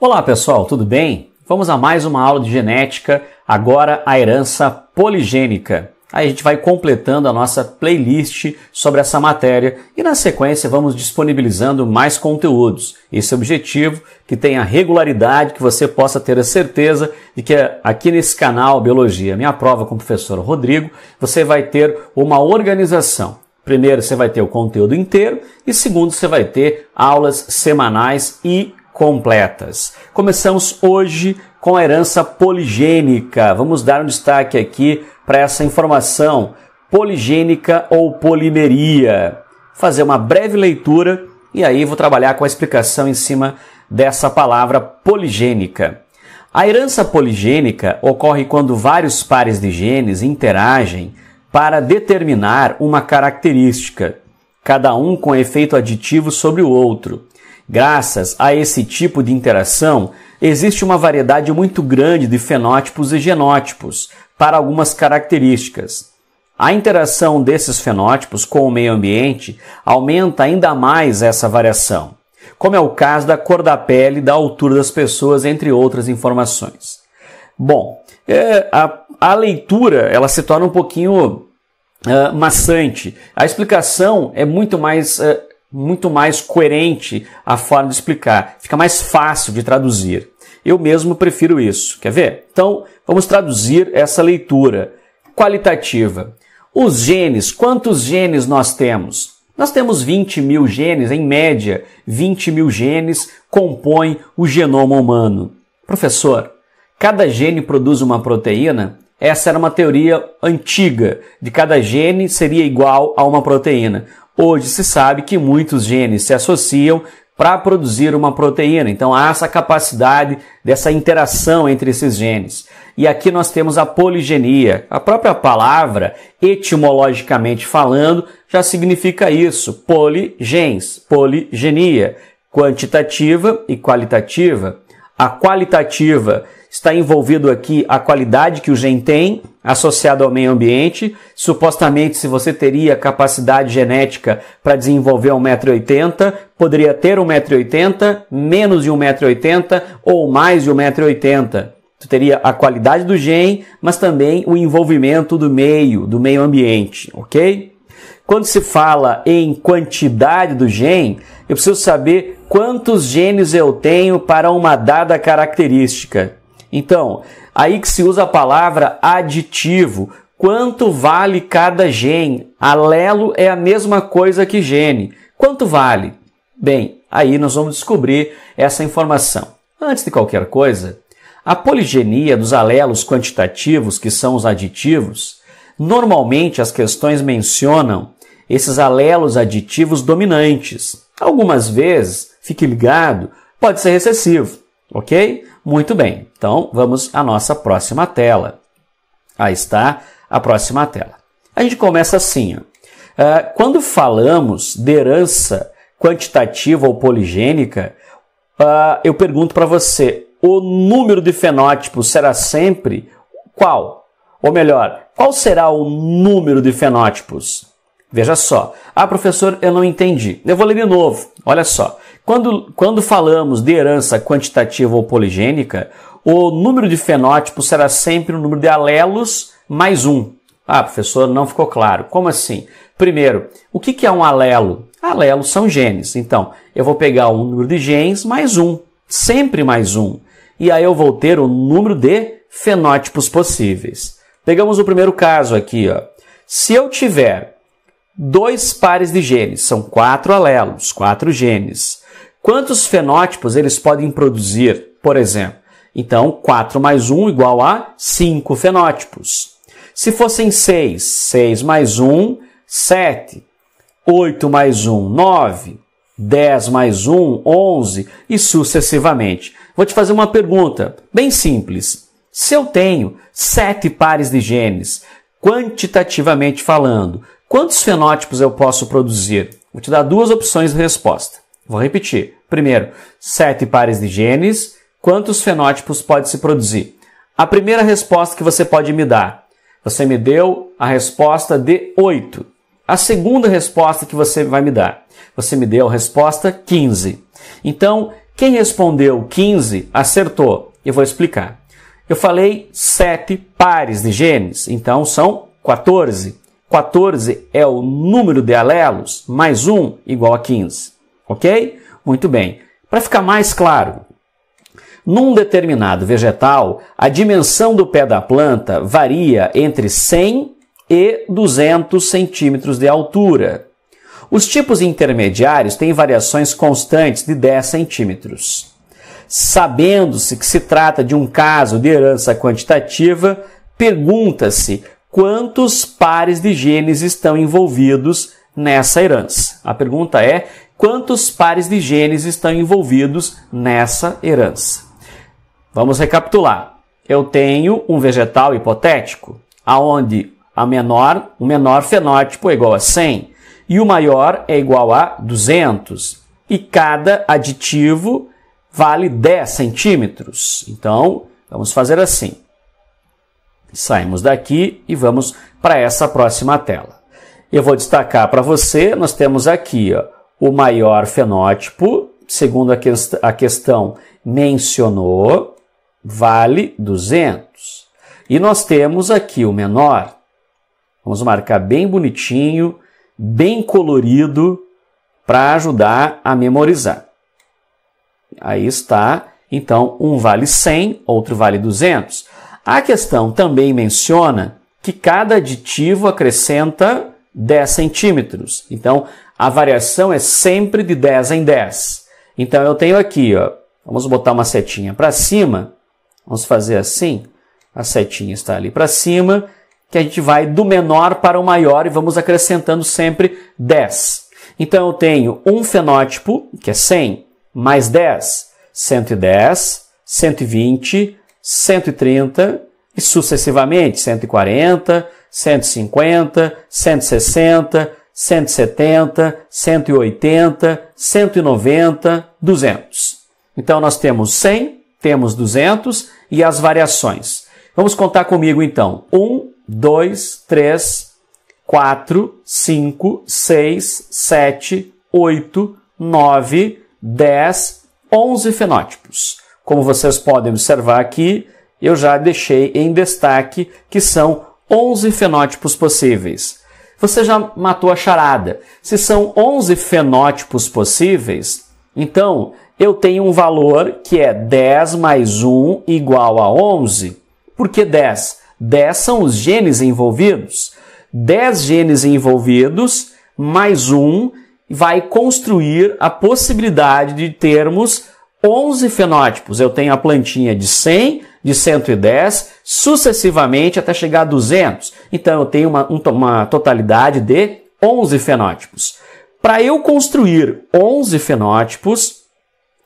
Olá pessoal, tudo bem? Vamos a mais uma aula de genética, agora a herança poligênica. Aí a gente vai completando a nossa playlist sobre essa matéria e na sequência vamos disponibilizando mais conteúdos. Esse é o objetivo, que tenha regularidade, que você possa ter a certeza de que aqui nesse canal Biologia, minha prova com o professor Rodrigo, você vai ter uma organização. Primeiro, você vai ter o conteúdo inteiro e segundo, você vai ter aulas semanais e completas. Começamos hoje com a herança poligênica. Vamos dar um destaque aqui para essa informação, poligênica ou polimeria. Fazer uma breve leitura e aí vou trabalhar com a explicação em cima dessa palavra poligênica. A herança poligênica ocorre quando vários pares de genes interagem para determinar uma característica, cada um com efeito aditivo sobre o outro. Graças a esse tipo de interação, existe uma variedade muito grande de fenótipos e genótipos para algumas características. A interação desses fenótipos com o meio ambiente aumenta ainda mais essa variação, como é o caso da cor da pele, da altura das pessoas, entre outras informações. Bom, a leitura ela se torna um pouquinho maçante. A explicação é muito mais coerente a forma de explicar. Fica mais fácil de traduzir. Eu mesmo prefiro isso. Quer ver? Então, vamos traduzir essa leitura qualitativa. Os genes, quantos genes nós temos? Nós temos 20 mil genes, em média, 20 mil genes compõem o genoma humano. Professor, cada gene produz uma proteína? Essa era uma teoria antiga, de cada gene seria igual a uma proteína. Hoje se sabe que muitos genes se associam para produzir uma proteína, então há essa capacidade dessa interação entre esses genes. E aqui nós temos a poligenia. A própria palavra, etimologicamente falando, já significa isso, poligens, poligenia, quantitativa e qualitativa. A qualitativa está envolvido aqui a qualidade que o gene tem, associado ao meio ambiente. Supostamente, se você teria capacidade genética para desenvolver 1,80 m, poderia ter 1,80 m, menos de 1,80 m ou mais de 1,80 m. Você teria a qualidade do gene, mas também o envolvimento do meio ambiente, ok? Quando se fala em quantidade do gene, eu preciso saber quantos genes eu tenho para uma dada característica. Então, aí que se usa a palavra aditivo. Quanto vale cada gene? Alelo é a mesma coisa que gene. Quanto vale? Bem, aí nós vamos descobrir essa informação. Antes de qualquer coisa, a poligenia dos alelos quantitativos, que são os aditivos, normalmente as questões mencionam esses alelos aditivos dominantes. Algumas vezes, fique ligado, pode ser recessivo, ok? Muito bem, então vamos à nossa próxima tela. Aí está a próxima tela. A gente começa assim. Quando falamos de herança quantitativa ou poligênica, eu pergunto para você, o número de fenótipos será sempre qual? Ou melhor, qual será o número de fenótipos? Veja só. Professor, eu não entendi. Eu vou ler de novo. Olha só. Quando falamos de herança quantitativa ou poligênica, o número de fenótipos será sempre o número de alelos mais um. Professor, não ficou claro. Como assim? Primeiro, o que é um alelo? Alelos são genes. Então, eu vou pegar o número de genes mais um. Sempre mais um. E aí eu vou ter o número de fenótipos possíveis. Pegamos o primeiro caso aqui. Se eu tiver 2 pares de genes, são 4 alelos, 4 genes. Quantos fenótipos eles podem produzir, por exemplo? Então, 4 mais 1 igual a 5 fenótipos. Se fossem 6, 6 mais 1, 7. 8 mais 1, 9. 10 mais 1, 11 e sucessivamente. Vou te fazer uma pergunta bem simples. Se eu tenho 7 pares de genes, quantitativamente falando, quantos fenótipos eu posso produzir? Vou te dar 2 opções de resposta. Vou repetir. Primeiro, 7 pares de genes, quantos fenótipos pode se produzir? A primeira resposta que você pode me dar, você me deu a resposta de 8. A segunda resposta que você vai me dar, você me deu a resposta 15. Então, Quem respondeu 15 acertou. Eu vou explicar. Eu falei 7 pares de genes, então são 14. 14 é o número de alelos, mais 1 igual a 15. Ok? Muito bem. Para ficar mais claro, num determinado vegetal, a dimensão do pé da planta varia entre 100 e 200 centímetros de altura. Os tipos intermediários têm variações constantes de 10 centímetros. Sabendo-se que se trata de um caso de herança quantitativa, pergunta-se quantos pares de genes estão envolvidos nessa herança. A pergunta é: quantos pares de genes estão envolvidos nessa herança? Vamos recapitular. Eu tenho um vegetal hipotético, onde o menor fenótipo é igual a 100 e o maior é igual a 200. E cada aditivo vale 10 centímetros. Então, vamos fazer assim. Saímos daqui e vamos para essa próxima tela. Eu vou destacar para você, nós temos aqui o maior fenótipo, segundo a questão mencionou, vale 200. E nós temos aqui o menor. Vamos marcar bem bonitinho, bem colorido, para ajudar a memorizar. Aí está. Então, um vale 100, outro vale 200. A questão também menciona que cada aditivo acrescenta 10 centímetros. Então, a variação é sempre de 10 em 10. Então, eu tenho aqui, vamos botar uma setinha para cima. Vamos fazer assim. A setinha está ali para cima, que a gente vai do menor para o maior e vamos acrescentando sempre 10. Então, eu tenho um fenótipo, que é 100, mais 10, 110, 120, 130 e sucessivamente 140, 150, 160, 170, 180, 190, 200. Então, nós temos 100, temos 200 e as variações. Vamos contar comigo então. 1, 2, 3, 4, 5, 6, 7, 8, 9, 10, 11 fenótipos. Como vocês podem observar aqui, eu já deixei em destaque que são 11 fenótipos possíveis. Você já matou a charada. Se são 11 fenótipos possíveis, então eu tenho um valor que é 10 mais 1 igual a 11. Por que 10? 10 são os genes envolvidos. 10 genes envolvidos mais 1 vai construir a possibilidade de termos 11 fenótipos. Eu tenho a plantinha de 100, de 110, sucessivamente até chegar a 200. Então, eu tenho uma totalidade de 11 fenótipos. Para eu construir 11 fenótipos,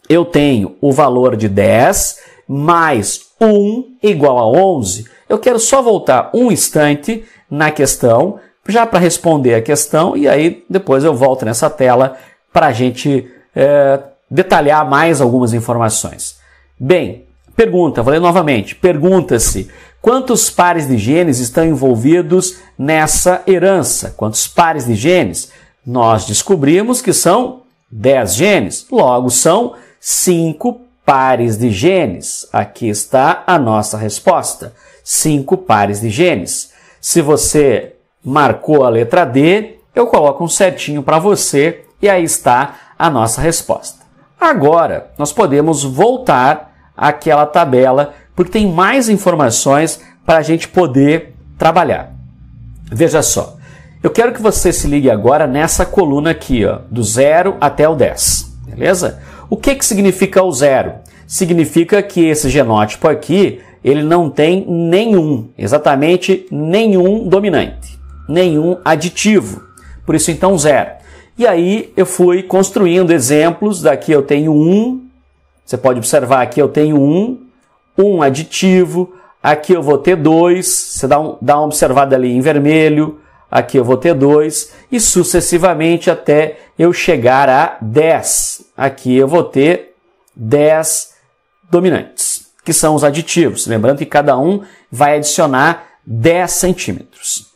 eu tenho o valor de 10 mais 1 igual a 11. Eu quero só voltar um instante na questão, já para responder a questão, e aí depois eu volto nessa tela para a gente detalhar mais algumas informações. Bem, pergunta, vou ler novamente. Pergunta-se quantos pares de genes estão envolvidos nessa herança? Quantos pares de genes? Nós descobrimos que são 10 genes, logo são 5 pares de genes. Aqui está a nossa resposta. 5 pares de genes. Se você marcou a letra D, eu coloco um certinho para você e aí está a nossa resposta. Agora, nós podemos voltar àquela tabela, porque tem mais informações para a gente poder trabalhar. Veja só, eu quero que você se ligue agora nessa coluna aqui, do 0 até o 10, beleza? O que significa o 0? Significa que esse genótipo aqui, ele não tem exatamente nenhum dominante, nenhum aditivo. Por isso, então, 0. E aí, eu fui construindo exemplos. Daqui eu tenho 1. Você pode observar aqui eu tenho 1 aditivo. Aqui eu vou ter 2. Você dá uma observada ali em vermelho. Aqui eu vou ter 2. E sucessivamente até eu chegar a 10. Aqui eu vou ter 10 dominantes, que são os aditivos. Lembrando que cada um vai adicionar 10 centímetros.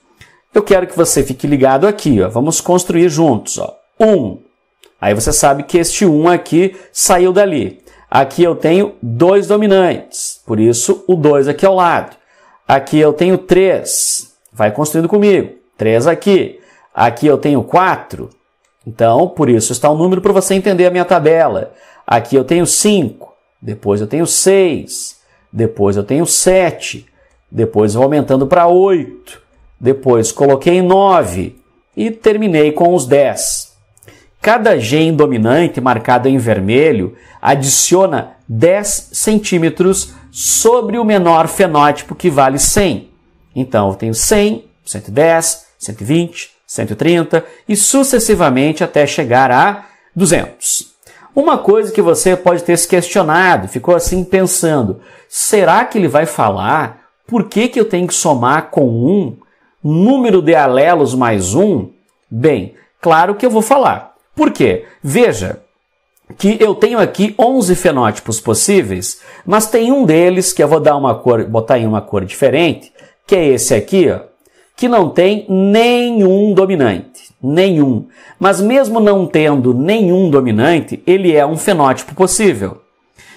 Eu quero que você fique ligado aqui. Vamos construir juntos. 1. Aí você sabe que este 1 aqui saiu dali. Aqui eu tenho 2 dominantes, por isso o 2 aqui ao lado. Aqui eu tenho 3, vai construindo comigo, 3 aqui. Aqui eu tenho 4, então por isso está o número para você entender a minha tabela. Aqui eu tenho 5, depois eu tenho 6, depois eu tenho 7, depois vou aumentando para 8, depois coloquei 9 e terminei com os 10. Cada gen dominante marcado em vermelho adiciona 10 centímetros sobre o menor fenótipo que vale 100. Então, eu tenho 100, 110, 120, 130 e sucessivamente até chegar a 200. Uma coisa que você pode ter se questionado, ficou assim pensando, será que ele vai falar por que eu tenho que somar com 1 número de alelos mais 1? Bem, claro que eu vou falar. Por quê? Veja que eu tenho aqui 11 fenótipos possíveis, mas tem um deles que eu vou dar botar em uma cor diferente, que é esse aqui, ó, que não tem nenhum dominante. Nenhum. Mas mesmo não tendo nenhum dominante, ele é um fenótipo possível.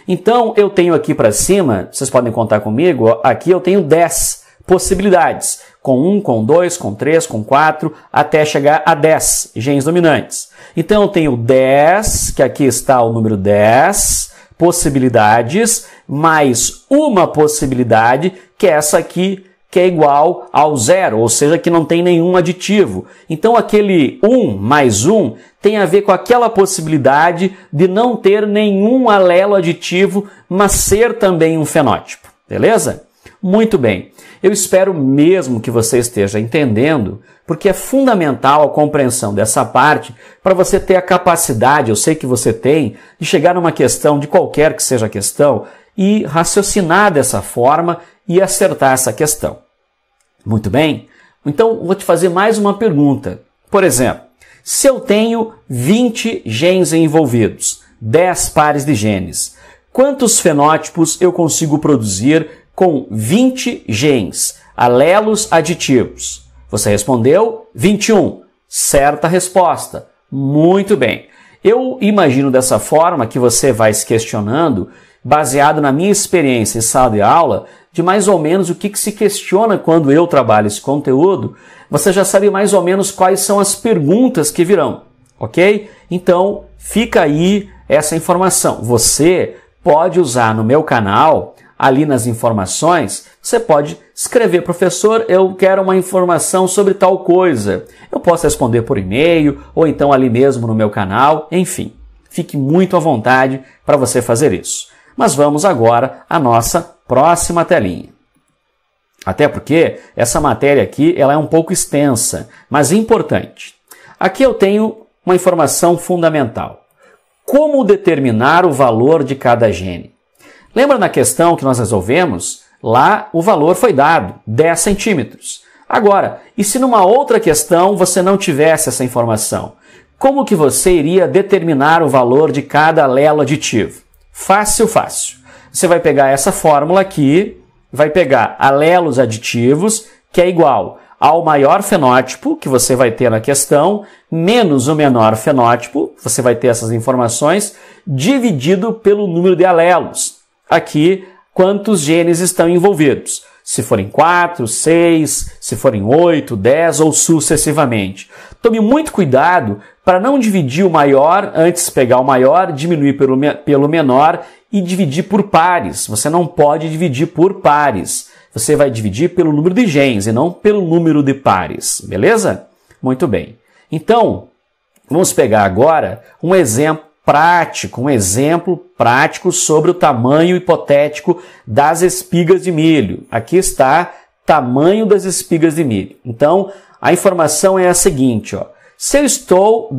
Então, eu tenho aqui para cima, vocês podem contar comigo, ó, aqui eu tenho 10 possibilidades. Com 1, com 2, com 3, com 4, até chegar a 10 genes dominantes. Então, eu tenho 10, que aqui está o número 10, possibilidades, mais uma possibilidade, que é essa aqui, que é igual ao 0, ou seja, que não tem nenhum aditivo. Então, aquele 1 mais 1 tem a ver com aquela possibilidade de não ter nenhum alelo aditivo, mas ser também um fenótipo. Beleza? Muito bem. Eu espero mesmo que você esteja entendendo, porque é fundamental a compreensão dessa parte para você ter a capacidade, eu sei que você tem, de chegar numa questão, de qualquer que seja a questão, e raciocinar dessa forma e acertar essa questão. Muito bem? Então, vou te fazer mais uma pergunta. Por exemplo, se eu tenho 20 genes envolvidos, 10 pares de genes, quantos fenótipos eu consigo produzir com 20 genes, alelos aditivos? Você respondeu 21. Certa resposta. Muito bem. Eu imagino dessa forma que você vai se questionando, baseado na minha experiência em sala de aula, de mais ou menos o que se questiona quando eu trabalho esse conteúdo. Você já sabe mais ou menos quais são as perguntas que virão, ok? Então, fica aí essa informação. Você pode usar no meu canal, ali nas informações, você pode escrever, professor, eu quero uma informação sobre tal coisa. Eu posso responder por e-mail, ou então ali mesmo no meu canal, enfim. Fique muito à vontade para você fazer isso. Mas vamos agora à nossa próxima telinha. Até porque essa matéria aqui ela é um pouco extensa, mas importante. Aqui eu tenho uma informação fundamental. Como determinar o valor de cada gene? Lembra na questão que nós resolvemos? Lá o valor foi dado, 10 centímetros. Agora, e se numa outra questão você não tivesse essa informação? Como que você iria determinar o valor de cada alelo aditivo? Fácil, fácil. Você vai pegar essa fórmula aqui, vai pegar alelos aditivos, que é igual ao maior fenótipo que você vai ter na questão, menos o menor fenótipo, você vai ter essas informações, dividido pelo número de alelos. Aqui, quantos genes estão envolvidos. Se forem 4, 6, se forem 8, 10 ou sucessivamente. Tome muito cuidado para não dividir o maior, antes pegar o maior, diminuir pelo menor e dividir por pares. Você não pode dividir por pares. Você vai dividir pelo número de genes e não pelo número de pares. Beleza? Muito bem. Então, vamos pegar agora um exemplo prático sobre o tamanho hipotético das espigas de milho. Aqui está tamanho das espigas de milho. Então, a informação é a seguinte, ó. Se eu estou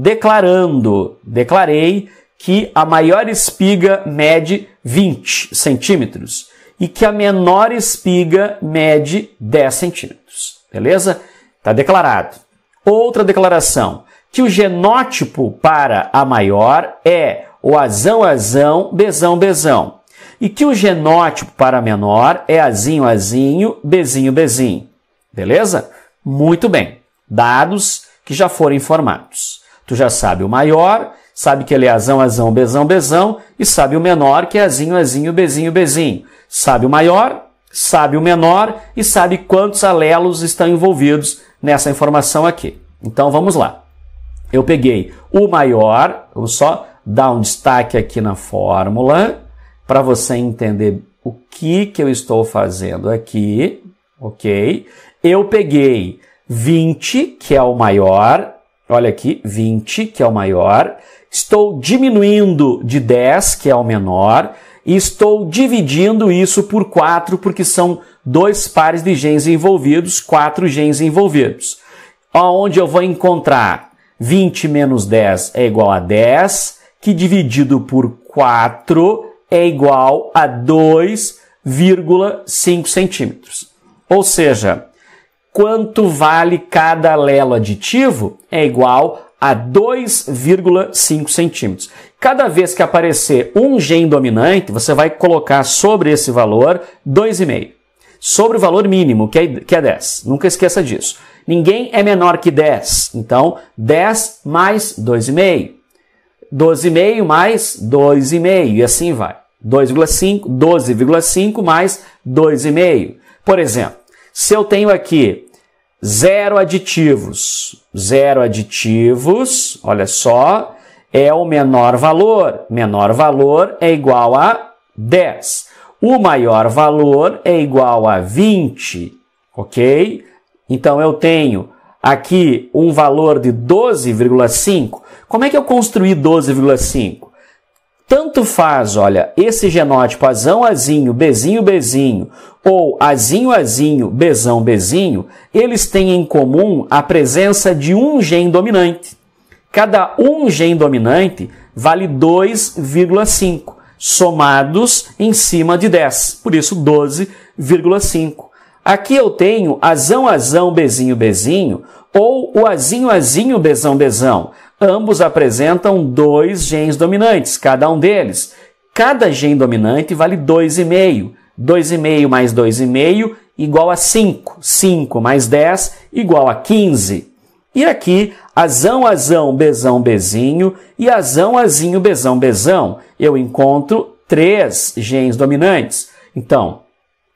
declarei que a maior espiga mede 20 centímetros e que a menor espiga mede 10 centímetros. Beleza? Está declarado. Outra declaração, que o genótipo para a maior é o azão, azão, bezão, bezão. E que o genótipo para a menor é azinho, azinho, bezinho, bezinho. Beleza? Muito bem. Dados que já foram informados. Tu já sabe o maior, sabe que ele é azão, azão, bezão, bezão, e sabe o menor, que é azinho, azinho, bezinho, bezinho. Sabe o maior, sabe o menor e sabe quantos alelos estão envolvidos nessa informação aqui. Então vamos lá. Eu peguei o maior, vou só dar um destaque aqui na fórmula para você entender o que eu estou fazendo aqui, ok? Eu peguei 20, que é o maior, olha aqui, 20, que é o maior, estou diminuindo de 10, que é o menor, e estou dividindo isso por 4, porque são 2 pares de genes envolvidos, 4 genes envolvidos. Onde eu vou encontrar 20 menos 10 é igual a 10, que dividido por 4 é igual a 2,5 centímetros. Ou seja, quanto vale cada alelo aditivo é igual a 2,5 centímetros. Cada vez que aparecer um gene dominante, você vai colocar sobre esse valor 2,5. Sobre o valor mínimo, que é 10. Nunca esqueça disso. Ninguém é menor que 10. Então, 10 mais 2,5. 12,5 mais 2,5. E assim vai. 2,5, 12,5 mais 2,5. Por exemplo, se eu tenho aqui 0 aditivos, olha só, é o menor valor. Menor valor é igual a 10. O maior valor é igual a 20, ok? Então eu tenho aqui um valor de 12,5. Como é que eu construí 12,5? Tanto faz, olha, esse genótipo azão, azinho, bezinho, bezinho, ou azinho, azinho, bezão, bezinho, eles têm em comum a presença de um gene dominante. Cada um gene dominante vale 2,5, somados em cima de 10, por isso 12,5. Aqui eu tenho azão, azão, bezinho, bezinho, ou o azinho, azinho, bezão, bezão. Ambos apresentam 2 genes dominantes, cada um deles. Cada gene dominante vale 2,5. 2,5 mais 2,5 igual a 5. 5 mais 10 igual a 15. E aqui, azão, azão, bezão, bezinho e azão, azinho, bezão, bezão. Eu encontro 3 genes dominantes. Então,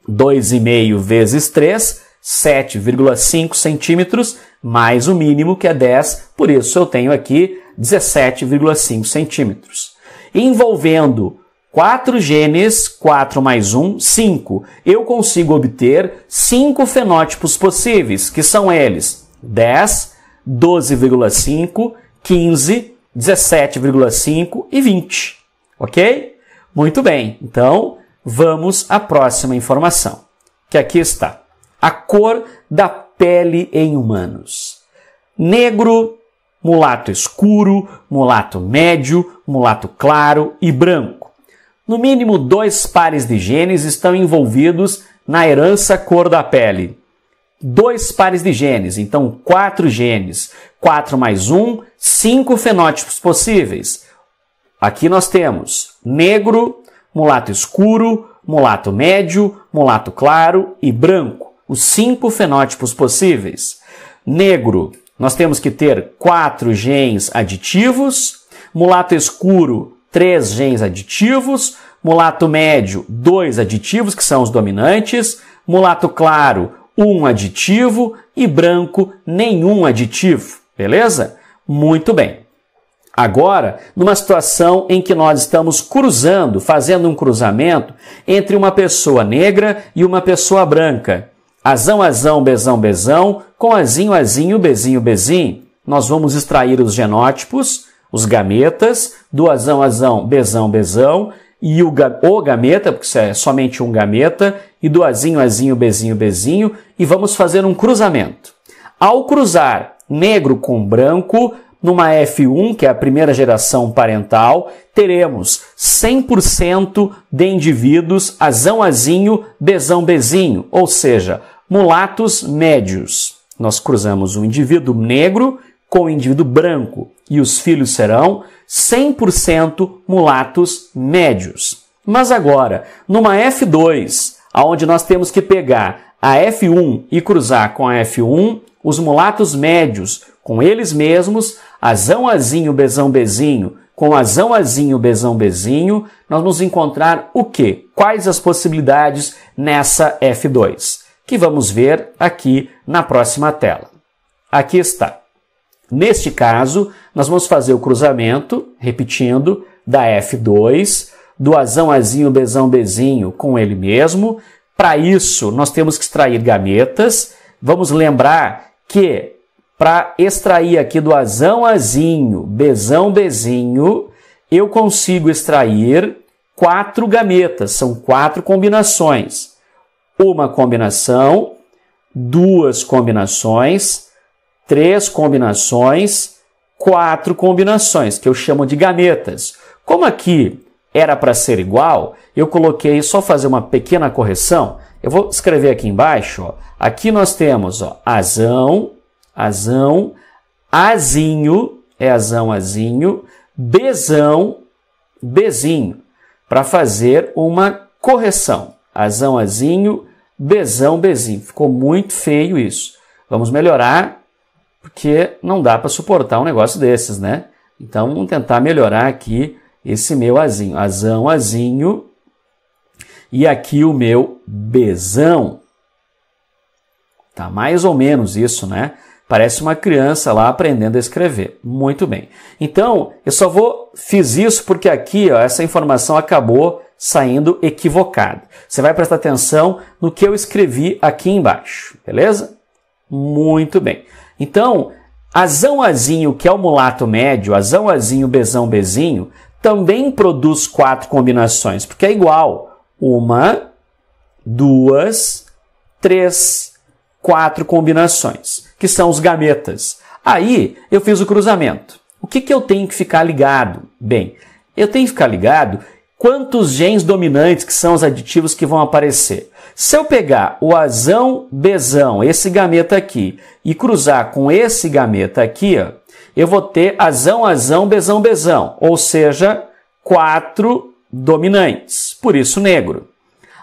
2,5 vezes 3, 7,5 centímetros, mais o mínimo que é 10, por isso eu tenho aqui 17,5 centímetros. Envolvendo 4 genes, 4 mais 1, 5, eu consigo obter 5 fenótipos possíveis, que são eles 10, 12,5, 15, 17,5 e 20, ok? Muito bem, então vamos à próxima informação, que aqui está. A cor da pele em humanos. Negro, mulato escuro, mulato médio, mulato claro e branco. No mínimo 2 pares de genes estão envolvidos na herança cor da pele. 2 pares de genes, então 4 genes. 4 mais 1, 5 fenótipos possíveis. Aqui nós temos negro, mulato escuro, mulato médio, mulato claro e branco. Os 5 fenótipos possíveis. Negro, nós temos que ter 4 genes aditivos. Mulato escuro, 3 genes aditivos. Mulato médio, 2 aditivos, que são os dominantes. Mulato claro, 1 aditivo. E branco, nenhum aditivo. Beleza? Muito bem. Agora, numa situação em que nós estamos cruzando, fazendo um cruzamento entre uma pessoa negra e uma pessoa branca. Azão, azão, bezão, bezão, com azinho, azinho, bezinho, bezinho. Nós vamos extrair os genótipos, os gametas, do azão, azão, bezão, bezão, e o gameta, porque isso é somente um gameta, e do azinho, azinho, bezinho, bezinho, e vamos fazer um cruzamento. Ao cruzar negro com branco, numa F1, que é a primeira geração parental, teremos 100% de indivíduos azão, azinho, bezão, bezinho, ou seja, mulatos médios. Nós cruzamos um indivíduo negro com o indivíduo branco e os filhos serão 100% mulatos médios. Mas agora, numa F2, onde nós temos que pegar a F1 e cruzar com a F1, os mulatos médios com eles mesmos, azão, azinho, bezão, bezinho, com azão azinho, bezão bezinho, nós vamos encontrar o quê? Quais as possibilidades nessa F2? Que vamos ver aqui na próxima tela. Aqui está. Neste caso, nós vamos fazer o cruzamento, repetindo, da F2, do azão azinho, bezão bezinho com ele mesmo. Para isso, nós temos que extrair gametas. Vamos lembrar que para extrair aqui do azão azinho, bezão bezinho, eu consigo extrair 4 gametas, são 4 combinações. Uma combinação, 2 combinações, 3 combinações, 4 combinações, que eu chamo de gametas. Como aqui era para ser igual, eu coloquei, só fazer uma pequena correção, eu vou escrever aqui embaixo, ó. Aqui nós temos ó, azão, azão, azinho, é azão, azinho, bezão, bezinho, para fazer uma correção. Azão, azinho, bezão, bezinho. Ficou muito feio isso. Vamos melhorar, porque não dá para suportar um negócio desses, né? Então, vamos tentar melhorar aqui esse meu azinho. Azão, azinho, e aqui o meu bezão. Tá mais ou menos isso, né? Parece uma criança lá aprendendo a escrever. Muito bem. Então, eu só fiz isso porque aqui, ó, essa informação acabou saindo equivocada. Você vai prestar atenção no que eu escrevi aqui embaixo, beleza? Muito bem. Então, azão, azinho, que é o mulato médio, azão, azinho, bezão, bezinho, também produz 4 combinações, porque é igual. 1, 2, 3, 4 combinações, que são os gametas. Aí, eu fiz o cruzamento. O que eu tenho que ficar ligado? Bem, eu tenho que ficar ligado quantos genes dominantes, que são os aditivos que vão aparecer. Se eu pegar o azão, bezão, esse gameta aqui, e cruzar com esse gameta aqui, ó, eu vou ter azão, azão, bezão, bezão, ou seja, 4 dominantes, por isso negro.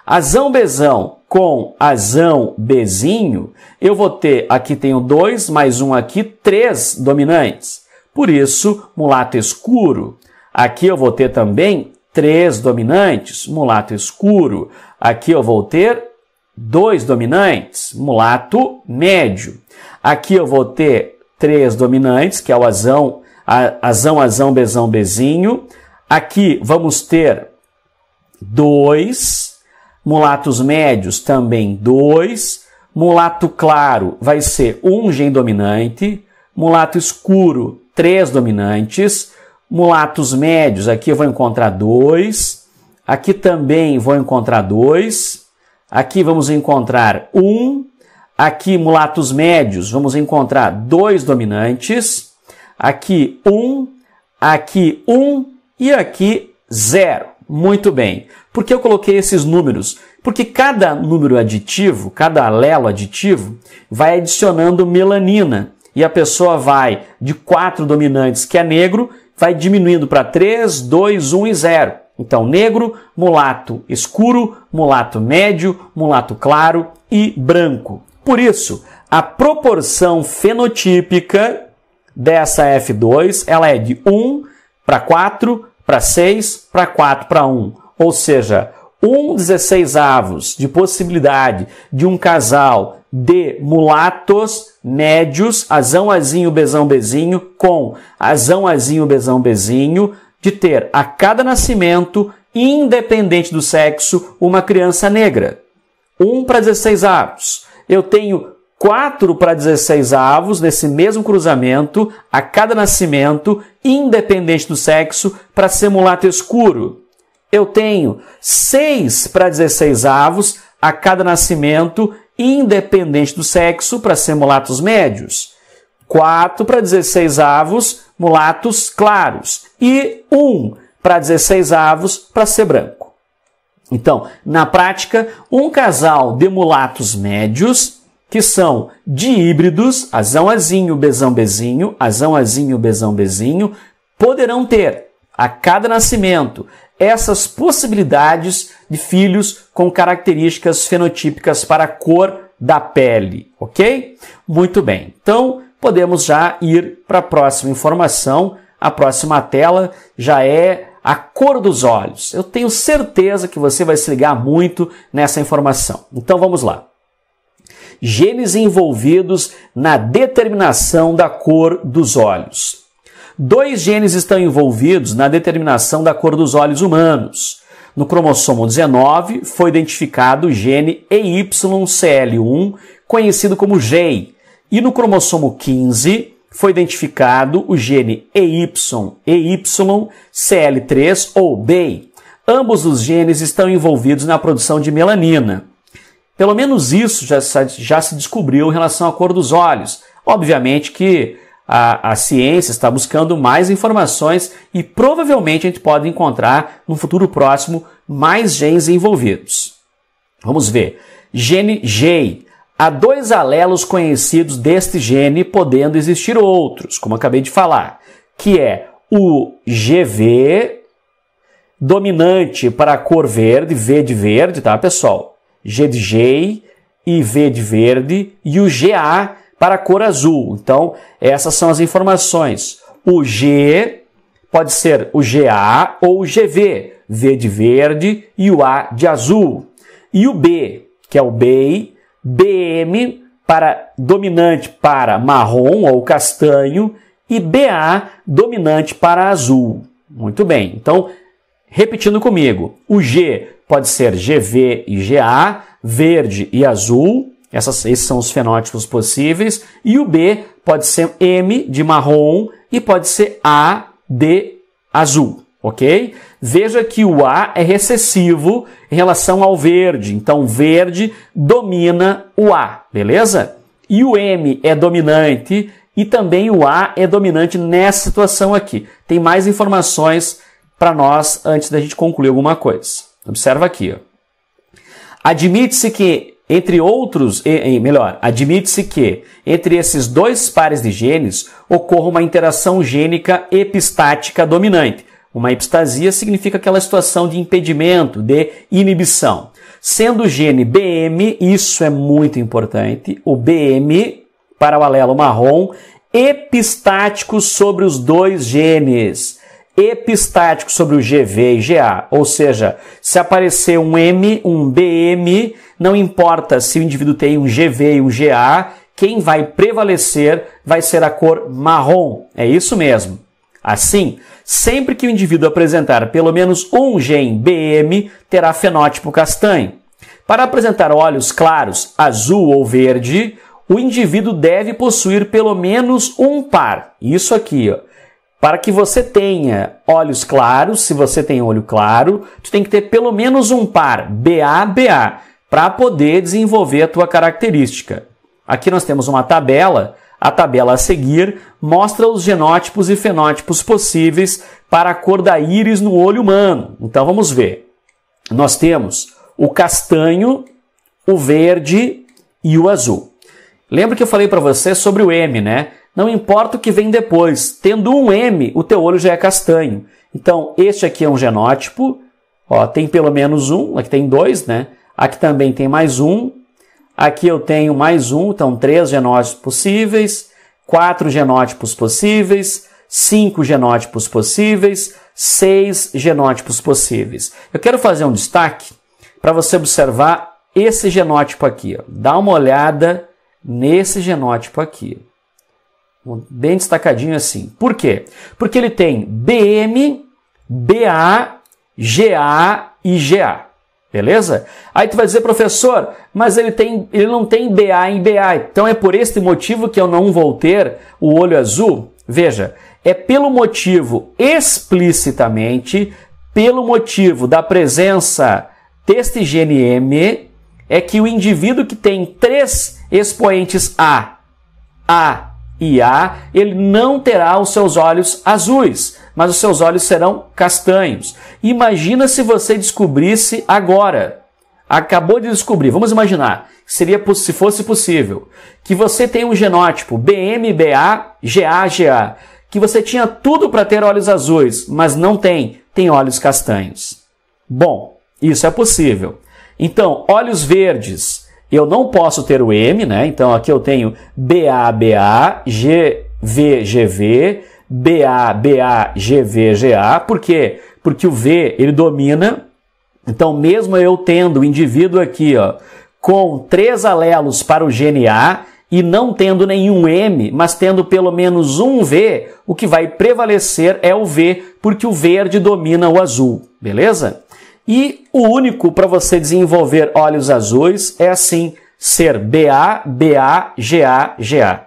Azão, bezão com azão, bezinho, eu vou ter, aqui tenho 2, mais 1 aqui, 3 dominantes, por isso mulato escuro. Aqui eu vou ter também 3 dominantes, mulato escuro. Aqui eu vou ter 2 dominantes, mulato médio. Aqui eu vou ter 3 dominantes, que é o azão, azão, bezão, bezinho. Aqui vamos ter 2, mulatos médios também 2, mulato claro vai ser 1 gene dominante, mulato escuro 3 dominantes, mulatos médios aqui eu vou encontrar 2, aqui também vou encontrar 2, aqui vamos encontrar 1, aqui mulatos médios vamos encontrar 2 dominantes, aqui 1 e aqui 0. Muito bem. Por que eu coloquei esses números? Porque cada número aditivo, cada alelo aditivo, vai adicionando melanina. E a pessoa vai de 4 dominantes, que é negro, vai diminuindo para 3, 2, 1 e 0. Então, negro, mulato escuro, mulato médio, mulato claro e branco. Por isso, a proporção fenotípica dessa F2, ela é de 1 para 4, para 6, para 4, para 1. Ou seja, 1/16 de possibilidade de um casal de mulatos médios, azão, azinho, bezão, bezinho, com azão, azinho, bezão, bezinho, de ter a cada nascimento, independente do sexo, uma criança negra. 1/16. Eu tenho 4/16 nesse mesmo cruzamento, a cada nascimento, independente do sexo, para ser mulato escuro. Eu tenho 6/16 a cada nascimento, independente do sexo, para ser mulatos médios. 4/16 mulatos claros. E 1/16 para ser branco. Então, na prática, um casal de mulatos médios, que são dihíbridos, azão, azinho, bezão, bezinho, azão, azinho, bezão, bezinho, poderão ter, a cada nascimento, essas possibilidades de filhos com características fenotípicas para a cor da pele, ok? Muito bem. Então, podemos já ir para a próxima informação. a próxima tela já é a cor dos olhos. Eu tenho certeza que você vai se ligar muito nessa informação. Então vamos lá. Genes envolvidos na determinação da cor dos olhos. 2 genes estão envolvidos na determinação da cor dos olhos humanos. No cromossomo 19 foi identificado o gene EYCL1, conhecido como GEI, e no cromossomo 15 foi identificado o gene EYCL3 ou BEI. Ambos os genes estão envolvidos na produção de melanina. Pelo menos isso já se descobriu em relação à cor dos olhos. Obviamente que a ciência está buscando mais informações e provavelmente a gente pode encontrar no futuro próximo mais genes envolvidos. Vamos ver. Gene GEI. Há 2 alelos conhecidos deste gene, podendo existir outros, como acabei de falar, que é o GV, dominante para a cor verde, V de verde, tá, pessoal? G de GEI e V de verde, e o GA para a cor azul. Então, essas são as informações. O G pode ser o GA ou o GV, V de verde e o A de azul. E o B, que é o BEI, BM para dominante para marrom ou castanho e BA dominante para azul. Muito bem. Então, repetindo comigo, o G pode ser GV e GA, verde e azul. Esses são os fenótipos possíveis. E o B pode ser M de marrom e pode ser A de azul. Ok? Veja que o A é recessivo em relação ao verde. Então, verde domina o A. Beleza? E o M é dominante e também o A é dominante nessa situação aqui. Tem mais informações para nós antes da gente concluir alguma coisa. Observa aqui. Admite-se que admite-se que entre esses 2 pares de genes ocorra uma interação gênica epistática dominante. Uma epistasia significa aquela situação de impedimento, de inibição. Sendo o gene BM, isso é muito importante, o BM para o alelo marrom, epistático sobre os 2 genes. Epistático sobre o GV e GA, ou seja, se aparecer um M, um BM, não importa se o indivíduo tem um GV e um GA, quem vai prevalecer vai ser a cor marrom. É isso mesmo. Assim, sempre que o indivíduo apresentar pelo menos um gene BM, terá fenótipo castanho. Para apresentar olhos claros, azul ou verde, o indivíduo deve possuir pelo menos um par. Isso aqui, ó. Para que você tenha olhos claros, se você tem olho claro, tu tem que ter pelo menos um par, BA-BA, para poder desenvolver a tua característica. Aqui nós temos uma tabela. A tabela a seguir mostra os genótipos e fenótipos possíveis para a cor da íris no olho humano. Então vamos ver. Nós temos o castanho, o verde e o azul. Lembra que eu falei para você sobre o M, né? Não importa o que vem depois. Tendo um M, o teu olho já é castanho. Então, este aqui é um genótipo. Ó, tem pelo menos um. Aqui tem 2, né? Aqui também tem mais um. Aqui eu tenho mais um. Então, 3 genótipos possíveis. 4 genótipos possíveis. 5 genótipos possíveis. 6 genótipos possíveis. Eu quero fazer um destaque para você observar esse genótipo aqui. Ó. Dá uma olhada nesse genótipo aqui. Bem destacadinho assim. Por quê? Porque ele tem BM, BA, GA e GA. Beleza? Aí tu vai dizer, professor, mas ele não tem BA em BA. Então é por este motivo que eu não vou ter o olho azul? Veja, é pelo motivo explicitamente, pelo motivo da presença deste gene M, é que o indivíduo que tem 3 expoentes A e A, ele não terá os seus olhos azuis, mas os seus olhos serão castanhos. Imagina se você descobrisse agora, acabou de descobrir, vamos imaginar, se fosse possível, que você tem um genótipo BM, BA, GA, GA, que você tinha tudo para ter olhos azuis, mas não tem olhos castanhos. Bom, isso é possível. Então, olhos verdes, eu não posso ter o M, né? Então aqui eu tenho BA, BA, GV, GV, BA, BA, GV, GA. Por quê? Porque o V, ele domina. Então, mesmo eu tendo o indivíduo aqui, ó, com 3 alelos para o gene A e não tendo nenhum M, mas tendo pelo menos um V, o que vai prevalecer é o V, porque o verde domina o azul, beleza? E o único para você desenvolver olhos azuis é assim, ser BA, BA, GA, GA.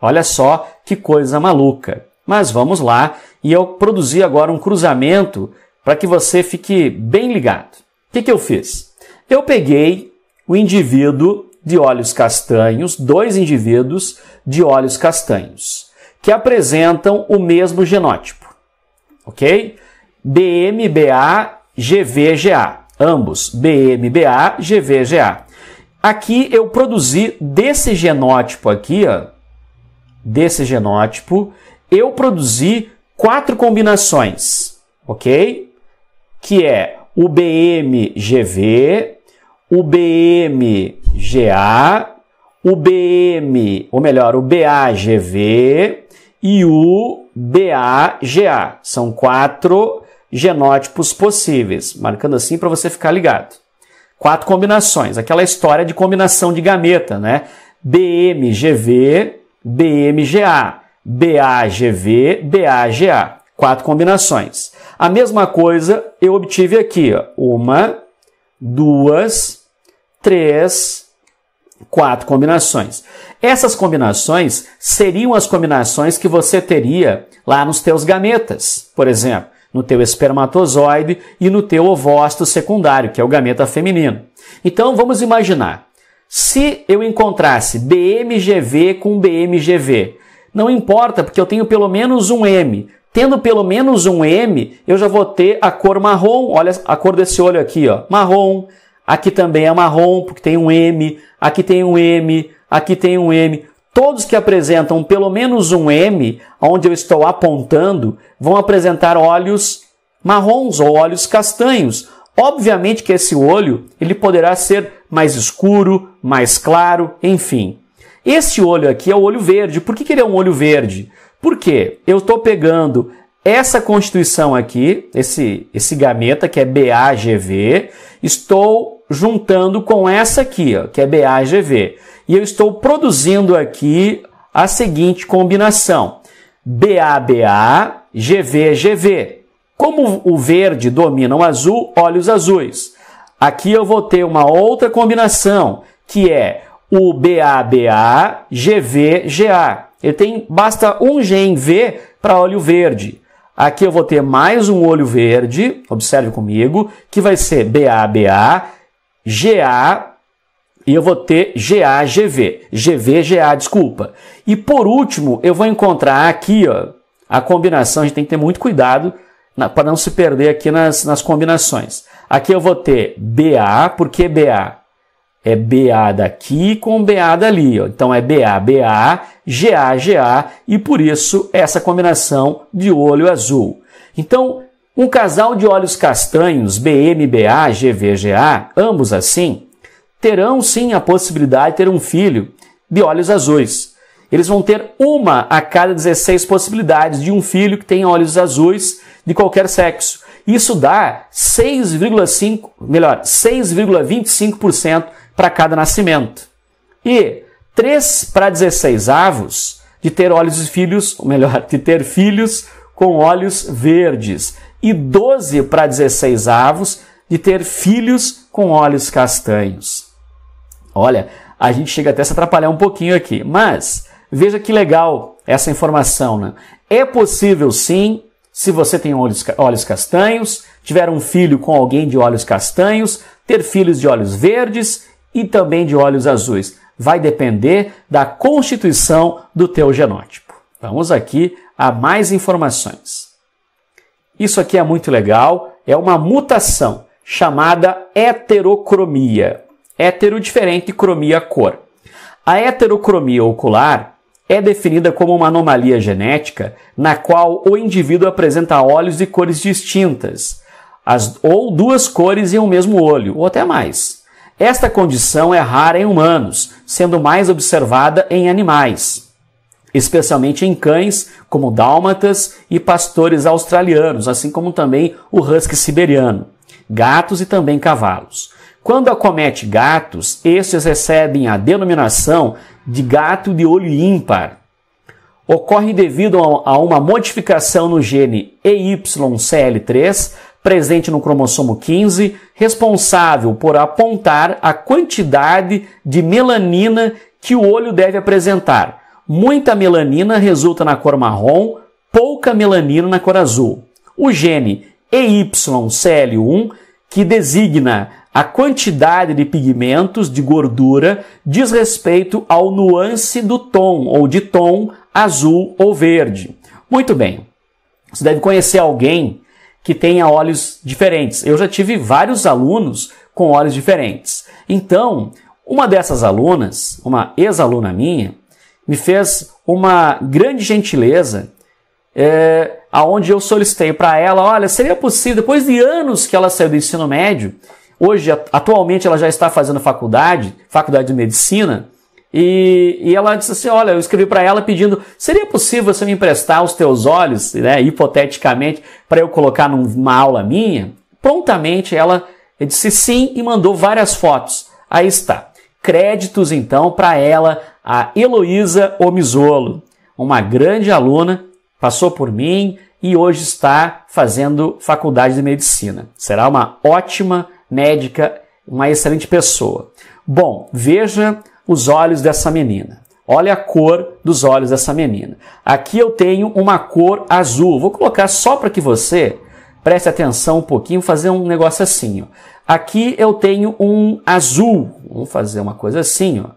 Olha só que coisa maluca. Mas vamos lá, e eu produzi agora um cruzamento para que você fique bem ligado. O que eu fiz? Eu peguei o indivíduo de olhos castanhos, 2 indivíduos de olhos castanhos, que apresentam o mesmo genótipo, ok? BM, BA, GV, GA, ambos, BM, BA, GV, GA. Aqui eu produzi desse genótipo aqui, ó, desse genótipo, eu produzi 4 combinações, ok? Que é o BM-GV, o BM-GA, o BM, ou melhor, o BA-GV e o BA-GA. São 4 genótipos possíveis, marcando assim para você ficar ligado. 4 combinações, aquela história de combinação de gameta, né? BM-GV, BM-GA, BA-GV, BA-GA. 4 combinações. A mesma coisa eu obtive aqui, ó. 1, 2, 3, 4 combinações. Essas combinações seriam as combinações que você teria lá nos teus gametas, por exemplo, no teu espermatozoide e no teu ovócito secundário, que é o gameta feminino. Então vamos imaginar, se eu encontrasse BMGV com BMGV, não importa, porque eu tenho pelo menos um M. Tendo pelo menos um M, eu já vou ter a cor marrom. Olha a cor desse olho aqui, ó, marrom. Aqui também é marrom, porque tem um M. Aqui tem um M. Aqui tem um M. Todos que apresentam pelo menos um M, onde eu estou apontando, vão apresentar olhos marrons ou olhos castanhos. Obviamente que esse olho ele poderá ser mais escuro, mais claro, enfim. Esse olho aqui é o olho verde. Por que ele é um olho verde? Porque eu estou pegando essa constituição aqui, esse gameta que é BAGV, estou juntando com essa aqui, ó, que é BAGV. E eu estou produzindo aqui a seguinte combinação: BABA, GVGV. Como o verde domina o azul, olhos azuis. Aqui eu vou ter uma outra combinação, que é o BABA, GVGA. Basta um G em V para olho verde. Aqui eu vou ter mais um olho verde, observe comigo, que vai ser BABA, GA, e eu vou ter GAGV, GVGA, desculpa. E por último, eu vou encontrar aqui, ó, a combinação, a gente tem que ter muito cuidado para não se perder aqui nas combinações. Aqui eu vou ter BA, porque BA é BA daqui com BA dali, ó. Então é BA, BA, GA, GA, e por isso essa combinação de olho azul. Então, um casal de olhos castanhos, BM, BA, GV, GA, ambos assim, terão sim a possibilidade de ter um filho de olhos azuis. Eles vão ter uma a cada 16 possibilidades de um filho que tenha olhos azuis de qualquer sexo. Isso dá 6,25% para cada nascimento. E 3 para 16 avos de ter olhos e filhos, ou melhor, de ter filhos com olhos verdes. E 12 para 16 avos de ter filhos com olhos castanhos. Olha, a gente chega até a se atrapalhar um pouquinho aqui, mas veja que legal essa informação, né? É possível sim, se você tem olhos castanhos, tiver um filho com alguém de olhos castanhos, ter filhos de olhos verdes e também de olhos azuis. Vai depender da constituição do teu genótipo. Vamos aqui a mais informações. Isso aqui é muito legal, é uma mutação chamada heterocromia. Hétero diferente de cromia cor. A heterocromia ocular é definida como uma anomalia genética na qual o indivíduo apresenta olhos de cores distintas, ou 2 cores em um mesmo olho, ou até mais. Esta condição é rara em humanos, sendo mais observada em animais. especialmente em cães como dálmatas e pastores australianos, assim como também o husky siberiano, gatos e também cavalos. Quando acomete gatos, estes recebem a denominação de gato de olho ímpar. Ocorre devido a uma modificação no gene EYCL3, presente no cromossomo 15, responsável por apontar a quantidade de melanina que o olho deve apresentar. Muita melanina resulta na cor marrom, pouca melanina na cor azul. O gene EYCL1, que designa a quantidade de pigmentos de gordura, diz respeito ao nuance do tom ou de tom azul ou verde. Muito bem, você deve conhecer alguém que tenha olhos diferentes. Eu já tive vários alunos com olhos diferentes. Então, uma dessas alunas, uma ex-aluna minha, me fez uma grande gentileza, aonde eu solicitei para ela, olha, seria possível, depois de anos que ela saiu do ensino médio, hoje, atualmente, ela já está fazendo faculdade de medicina, e ela disse assim, olha, eu escrevi para ela pedindo, seria possível você me emprestar os teus olhos, né, hipoteticamente, para eu colocar numa aula minha? Prontamente ela disse sim e mandou várias fotos. Aí está. Créditos, então, para ela, a Heloísa Omizolo, uma grande aluna, passou por mim e hoje está fazendo faculdade de medicina. Será uma ótima médica, uma excelente pessoa. Bom, veja os olhos dessa menina. Olha a cor dos olhos dessa menina. Aqui eu tenho uma cor azul. Vou colocar só para que você preste atenção um pouquinho, fazer um negócio assim. Ó. Aqui eu tenho um azul. Vamos fazer uma coisa assim. Ó.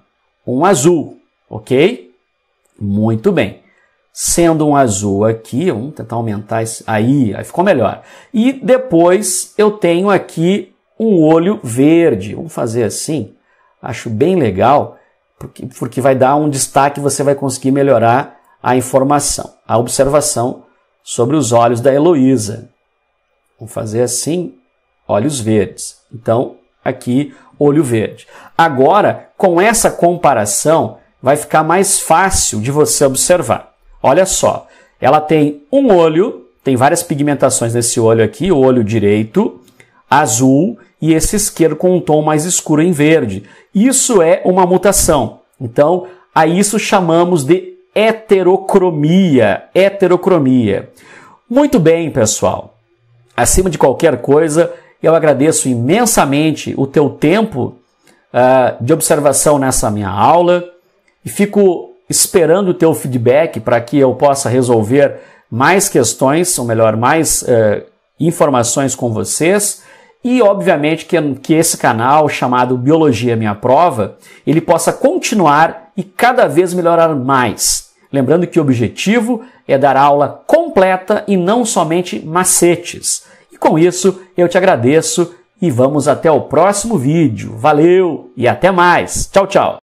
Um azul, ok? Muito bem. Sendo um azul aqui, vamos tentar aumentar isso. Aí ficou melhor. E depois eu tenho aqui um olho verde. Vamos fazer assim. Acho bem legal, porque vai dar um destaque, você vai conseguir melhorar a informação, a observação sobre os olhos da Heloísa. Vamos fazer assim, olhos verdes. Então, aqui, olho verde. Agora, com essa comparação, vai ficar mais fácil de você observar. Olha só, ela tem um olho, tem várias pigmentações nesse olho aqui, o olho direito, azul, e esse esquerdo com um tom mais escuro em verde. Isso é uma mutação. Então, a isso chamamos de heterocromia. Heterocromia. Muito bem, pessoal. Acima de qualquer coisa, eu agradeço imensamente o teu tempo de observação nessa minha aula e fico esperando o teu feedback para que eu possa resolver mais questões, ou melhor, mais informações com vocês. E, obviamente, que esse canal, chamado Biologia Minha Prova, ele possa continuar e cada vez melhorar mais. Lembrando que o objetivo é dar aula completa e não somente macetes. E com isso, eu te agradeço e vamos até o próximo vídeo. Valeu e até mais. Tchau, tchau.